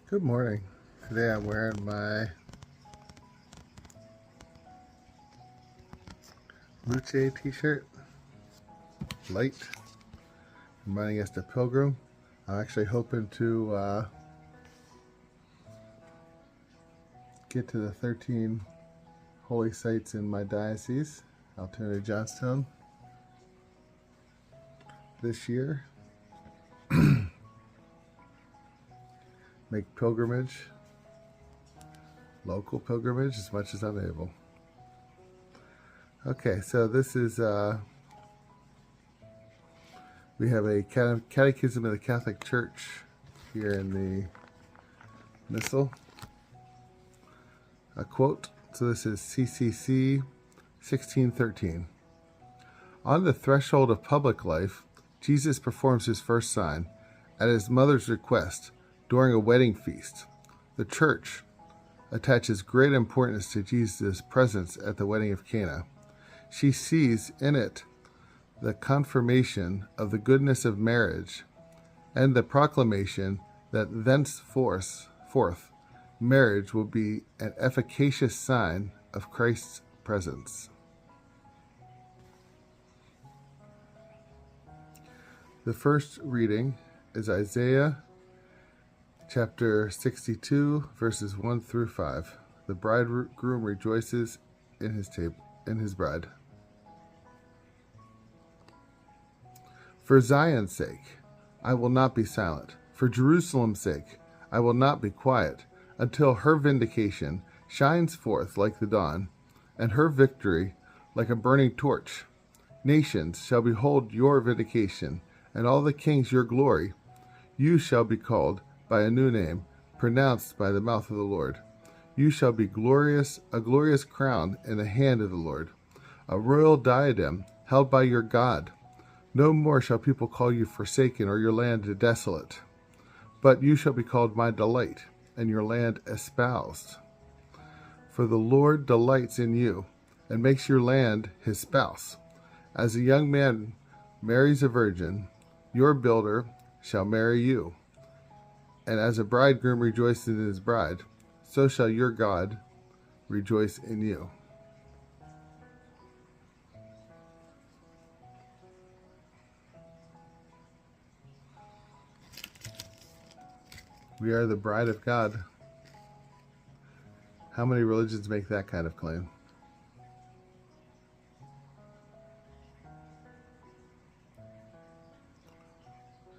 Good morning. Today I'm wearing my Luce t-shirt, light, reminding us to pilgrim. I'm actually hoping to get to the 13 holy sites in my diocese, Altoona Johnstown, this year. Make pilgrimage, local pilgrimage, as much as I'm able. Okay, so this is, we have a Catechism of the Catholic Church here in the Missal. A quote, so this is CCC 1613. On the threshold of public life, Jesus performs his first sign, at his mother's request, during a wedding feast. The Church attaches great importance to Jesus' presence at the wedding of Cana. She sees in it the confirmation of the goodness of marriage and the proclamation that thenceforth marriage will be an efficacious sign of Christ's presence. The first reading is Isaiah chapter 62, verses 1 through 5. The bridegroom rejoices in his bride. For Zion's sake, I will not be silent. For Jerusalem's sake, I will not be quiet, until her vindication shines forth like the dawn, and her victory like a burning torch. Nations shall behold your vindication, and all the kings your glory. You shall be called by a new name, pronounced by the mouth of the Lord. You shall be glorious, a glorious crown in the hand of the Lord, a royal diadem held by your God. No more shall people call you forsaken, or your land desolate. But you shall be called my delight, and your land espoused. For the Lord delights in you, and makes your land his spouse. As a young man marries a virgin, your builder shall marry you. And as a bridegroom rejoices in his bride, so shall your God rejoice in you. We are the bride of God. How many religions make that kind of claim?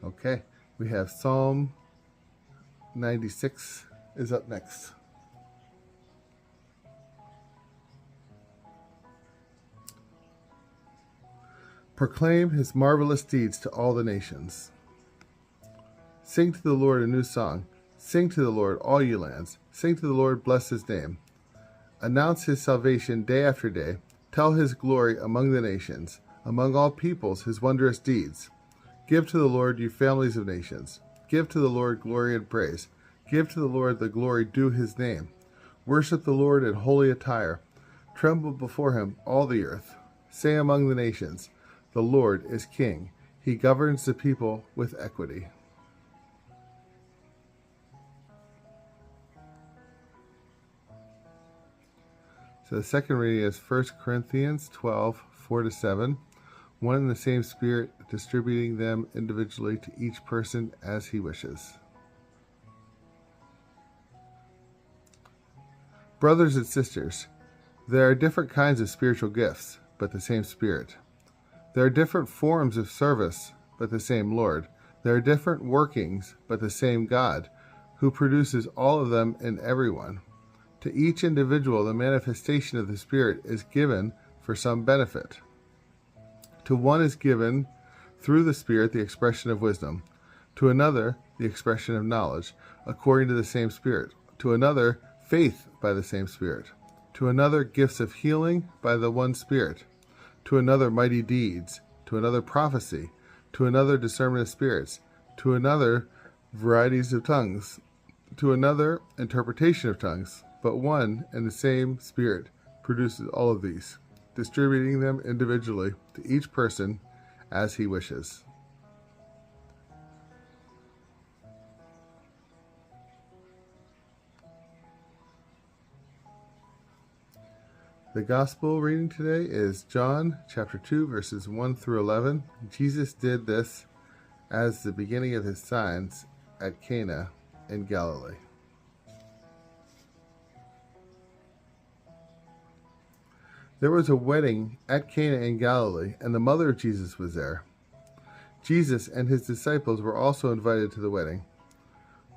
Okay, we have Psalm 96 is up next. Proclaim his marvelous deeds to all the nations. Sing to the Lord a new song. Sing to the Lord, all you lands. Sing to the Lord, bless his name. Announce his salvation day after day. Tell his glory among the nations, among all peoples his wondrous deeds. Give to the Lord, you families of nations. Give to the Lord glory and praise. Give to the Lord the glory due his name. Worship the Lord in holy attire. Tremble before him, all the earth. Say among the nations, the Lord is king. He governs the people with equity. So the second reading is 1 Corinthians 12, 4-7. One and the same Spirit, distributing them individually to each person as he wishes. Brothers and sisters, there are different kinds of spiritual gifts, but the same Spirit. There are different forms of service, but the same Lord. There are different workings, but the same God, who produces all of them in everyone. To each individual, the manifestation of the Spirit is given for some benefit. To one is given, through the Spirit, the expression of wisdom. To another, the expression of knowledge, according to the same Spirit. To another, faith by the same Spirit. To another, gifts of healing by the one Spirit. To another, mighty deeds. To another, prophecy. To another, discernment of spirits. To another, varieties of tongues. To another, interpretation of tongues. But one and the same Spirit produces all of these, distributing them individually to each person as he wishes. The gospel reading today is John chapter 2, verses 1 through 11. Jesus did this as the beginning of his signs at Cana in Galilee. There was a wedding at Cana in Galilee, and the mother of Jesus was there. Jesus and his disciples were also invited to the wedding.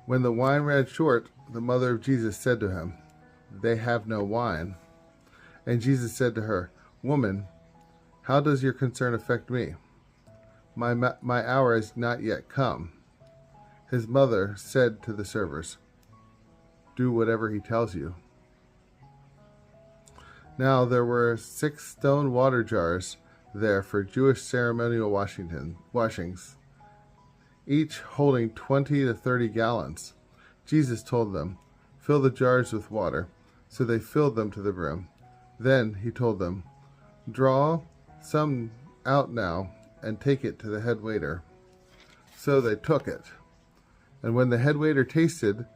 When the wine ran short, the mother of Jesus said to him, "They have no wine." And Jesus said to her, "Woman, how does your concern affect me? My hour has not yet come." His mother said to the servers, "Do whatever he tells you." Now there were 6 stone water jars there for Jewish ceremonial washings, each holding 20 to 30 gallons. Jesus told them, "Fill the jars with water." So they filled them to the brim. Then he told them, "Draw some out now and take it to the head waiter." So they took it. And when the head waiter tasted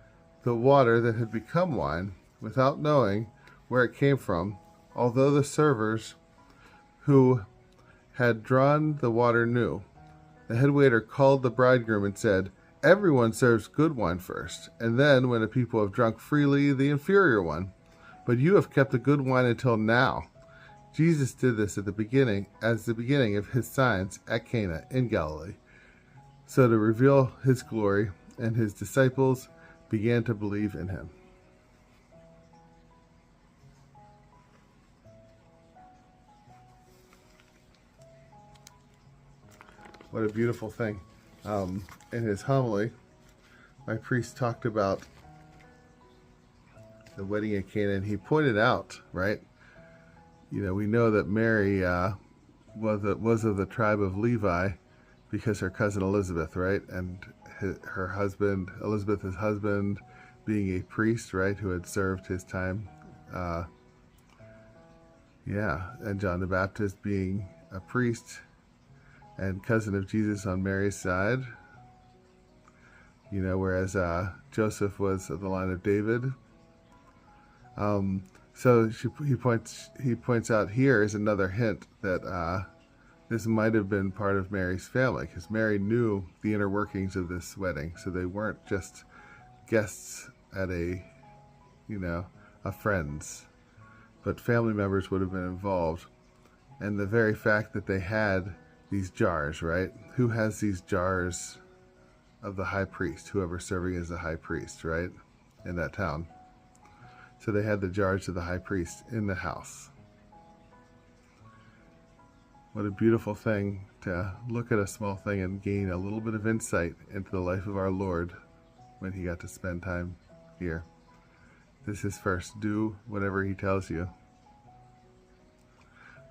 the water that had become wine, without knowing where it came from, although the servers who had drawn the water knew, the head waiter called the bridegroom and said, "Everyone serves good wine first, and then, when the people have drunk freely, the inferior one. But you have kept the good wine until now." Jesus did this at the beginning of his signs at Cana in Galilee, so to reveal his glory, and his disciples began to believe in him. What a beautiful thing. In his homily, my priest talked about the wedding at Cana, and he pointed out, right? We know that Mary was of the tribe of Levi because her cousin Elizabeth, right? And her husband, Elizabeth's husband, being a priest, right, who had served his time. And John the Baptist being a priest and cousin of Jesus on Mary's side. Whereas Joseph was of the line of David. So he points out here is another hint that this might have been part of Mary's family, because Mary knew the inner workings of this wedding, so they weren't just guests at a friend's, but family members would have been involved. And the very fact that they had these jars, right? Who has these jars of the high priest, whoever's serving as the high priest, right, in that town? So they had the jars of the high priest in the house. What a beautiful thing to look at a small thing and gain a little bit of insight into the life of our Lord when he got to spend time here. This is first, do whatever he tells you.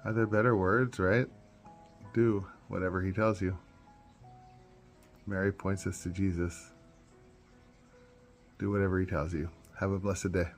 Are there better words, right? Do whatever he tells you. Mary points us to Jesus. Do whatever he tells you. Have a blessed day.